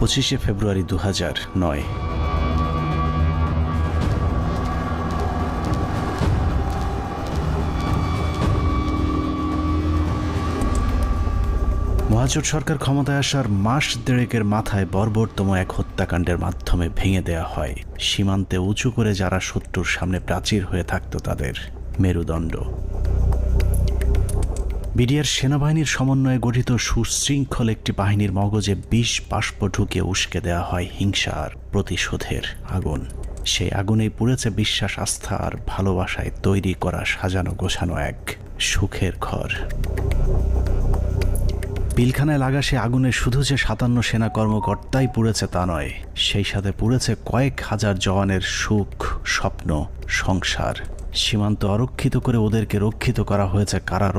25শে ফেব্রুয়ারি 2009। মহাজোট সরকার ক্ষমতায় আসার মাস দেড়েকের মাথায় বর্বরতম এক হত্যাকাণ্ডের মাধ্যমে ভেঙে দেয়া হয় সীমান্তে উঁচু করে যারা শত্রুর সামনে প্রাচীর হয়ে থাকত তাদের মেরুদণ্ড। বিডিআর সেনাবাহিনীর সমন্বয়ে গঠিত সুশৃঙ্খল একটি বাহিনীর মগজে বিষ বাষ্প ঢুকে উস্কে দেওয়া হয় হিংসা আর প্রতিশোধের আগুন। সেই আগুনেই পুড়েছে বিশ্বাস, আস্থা আর ভালোবাসায় তৈরি করা সাজানো গোছানো এক সুখের ঘর। পিলখানায় লাগা সে আগুনে শুধু যে 57 সেনা কর্মকর্তাই পুড়েছে তা নয়, সেই সাথে পুড়েছে কয়েক হাজার জওয়ানের সুখ, স্বপ্ন, সংসার। সীমান্ত অরক্ষিত করে ওদেরকে রক্ষিত করা হয়েছে কারার